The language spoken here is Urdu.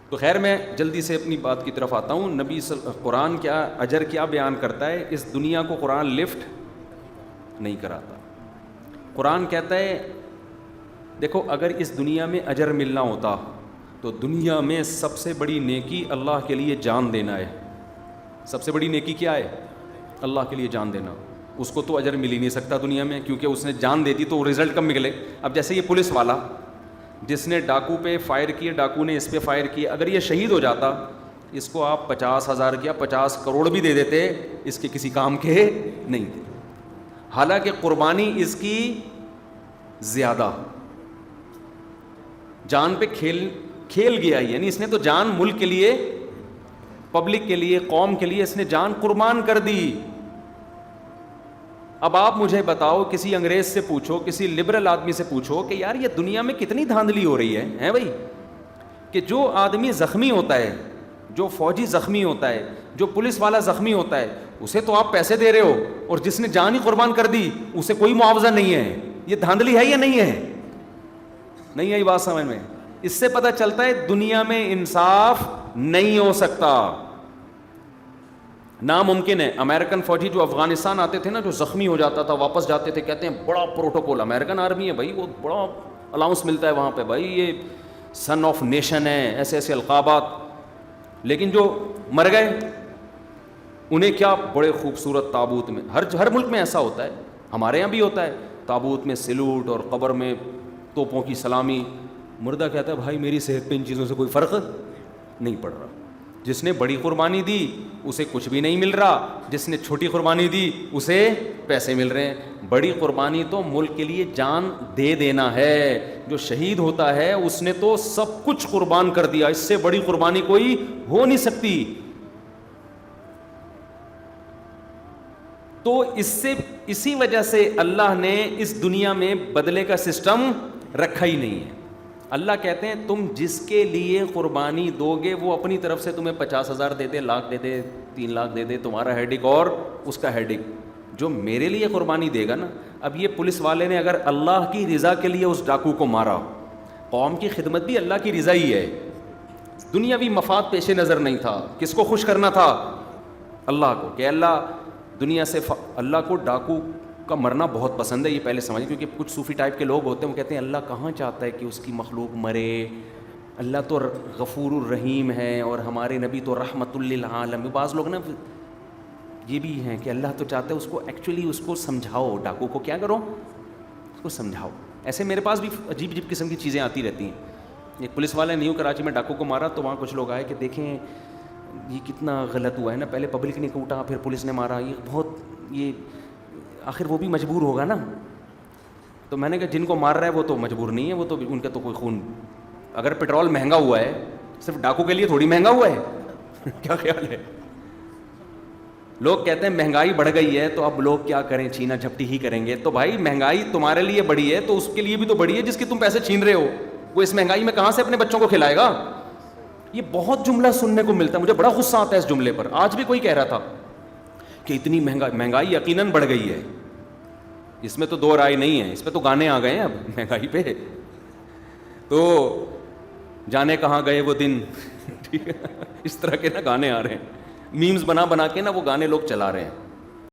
تو خیر میں جلدی سے اپنی بات کی طرف آتا ہوں. قرآن کیا اجر کیا بیان کرتا ہے؟ اس دنیا کو قرآن لفٹ نہیں کراتا. قرآن کہتا ہے دیکھو اگر اس دنیا میں اجر ملنا ہوتا تو دنیا میں سب سے بڑی نیکی اللہ کے لیے جان دینا ہے. سب سے بڑی نیکی کیا ہے؟ اللہ کے لیے جان دینا. اس کو تو اجر مل ہی نہیں سکتا دنیا میں, کیونکہ اس نے جان دے دی تو رزلٹ کم نکلے. اب جیسے یہ پولیس والا جس نے ڈاکو پہ فائر کیے, ڈاکو نے اس پہ فائر کیے, اگر یہ شہید ہو جاتا اس کو آپ 50,000 کیا 50 کروڑ بھی دے دیتے, اس کے کسی کام کے نہیں تھے. حالانکہ قربانی اس کی زیادہ, جان پہ کھیل گیا, یعنی اس نے تو جان ملک کے لیے, پبلک کے لیے, قوم کے لیے اس نے جان قربان کر دی. اب آپ مجھے بتاؤ, کسی انگریز سے پوچھو, کسی لبرل آدمی سے پوچھو کہ یار یہ دنیا میں کتنی دھاندلی ہو رہی ہے بھائی, کہ جو آدمی زخمی ہوتا ہے, جو فوجی زخمی ہوتا ہے, جو پولیس والا زخمی ہوتا ہے, اسے تو آپ پیسے دے رہے ہو, اور جس نے جان ہی قربان کر دی اسے کوئی معاوضہ نہیں ہے. یہ دھاندلی ہے یا نہیں ہے؟ نہیں آئی بات سمجھ میں؟ اس سے پتہ چلتا ہے دنیا میں انصاف نہیں ہو سکتا, ناممکن ہے. امریکن فوجی جو افغانستان آتے تھے نا, جو زخمی ہو جاتا تھا واپس جاتے تھے, کہتے ہیں بڑا پروٹوکول, امریکن آرمی ہے بھائی, وہ بڑا الاؤنس ملتا ہے وہاں پہ بھائی, یہ سن آف نیشن ہے, ایسے ایسے القابات. لیکن جو مر گئے انہیں کیا بڑے خوبصورت تابوت میں, ہر ملک میں ایسا ہوتا ہے, ہمارے یہاں بھی ہوتا ہے, تابوت میں سلوٹ اور قبر میں توپوں کی سلامی. مردہ کہتا ہے بھائی میری صحت پہ ان چیزوں سے کوئی فرق نہیں پڑ رہا. جس نے بڑی قربانی دی اسے کچھ بھی نہیں مل رہا, جس نے چھوٹی قربانی دی اسے پیسے مل رہے ہیں. بڑی قربانی تو ملک کے لیے جان دے دینا ہے. جو شہید ہوتا ہے اس نے تو سب کچھ قربان کر دیا, اس سے بڑی قربانی کوئی ہو نہیں سکتی. تو اسی وجہ سے اللہ نے اس دنیا میں بدلے کا سسٹم رکھا ہی نہیں ہے. اللہ کہتے ہیں تم جس کے لیے قربانی دو گے وہ اپنی طرف سے تمہیں 50,000 دے دے, لاکھ دے دے, 3 لاکھ دے دے, تمہارا ہیڈک اور اس کا ہیڈک. جو میرے لیے قربانی دے گا نا, اب یہ پولیس والے نے اگر اللہ کی رضا کے لیے اس ڈاکو کو مارا, قوم کی خدمت بھی اللہ کی رضا ہی ہے, دنیاوی مفاد پیش نظر نہیں تھا. کس کو خوش کرنا تھا؟ اللہ کو, کہ اللہ دنیا سے اللہ کو ڈاکو کا مرنا بہت پسند ہے, یہ پہلے سمجھیں, کیونکہ کچھ صوفی ٹائپ کے لوگ ہوتے ہیں وہ کہتے ہیں اللہ کہاں چاہتا ہے کہ اس کی مخلوق مرے, اللہ تو غفور الرحیم ہے اور ہمارے نبی تو رحمت للعالمین. بعض لوگ نا یہ بھی ہیں کہ اللہ تو چاہتا ہے اس کو ایکچولی اس کو سمجھاؤ, ڈاکو کو کیا کرو, اس کو سمجھاؤ. ایسے میرے پاس بھی عجیب عجیب قسم کی چیزیں آتی رہتی ہیں. ایک پولیس والے نیو کراچی میں ڈاکو کو مارا تو وہاں کچھ لوگ آئے کہ دیکھیں یہ کتنا غلط ہوا ہے نا, پہلے پبلک نے کوٹا پھر پولیس نے مارا, یہ بہت, یہ آخر وہ بھی مجبور ہوگا نا. تو میں نے کہا جن کو مار رہا ہے وہ تو مجبور نہیں ہے, وہ تو ان کا تو کوئی خون, اگر پیٹرول مہنگا ہوا ہے صرف ڈاکو کے لیے تھوڑی مہنگا ہوا ہے کیا خیال ہے؟ لوگ کہتے ہیں مہنگائی بڑھ گئی ہے تو اب لوگ کیا کریں, چھینا جھپٹی ہی کریں گے. تو بھائی مہنگائی تمہارے لیے بڑی ہے تو اس کے لیے بھی تو بڑی ہے جس کی تم پیسے چھین رہے ہو. وہ اس مہنگائی میں کہاں سے اپنے بچوں کو کھلائے گا؟ یہ بہت جملہ سننے کو ملتا ہے, مجھے بڑا غصہ آتا ہے اس جملے پر. آج بھی کوئی کہہ رہا تھا کہ اتنی مہنگائی یقیناً بڑھ گئی ہے, اس میں تو دو رائے نہیں ہے, اس پہ تو گانے آ گئے ہیں اب مہنگائی پہ, تو جانے کہاں گئے وہ دن ٹھیک ہے, اس طرح کے نا گانے آ رہے ہیں, میمز بنا کے نا وہ گانے لوگ چلا رہے ہیں.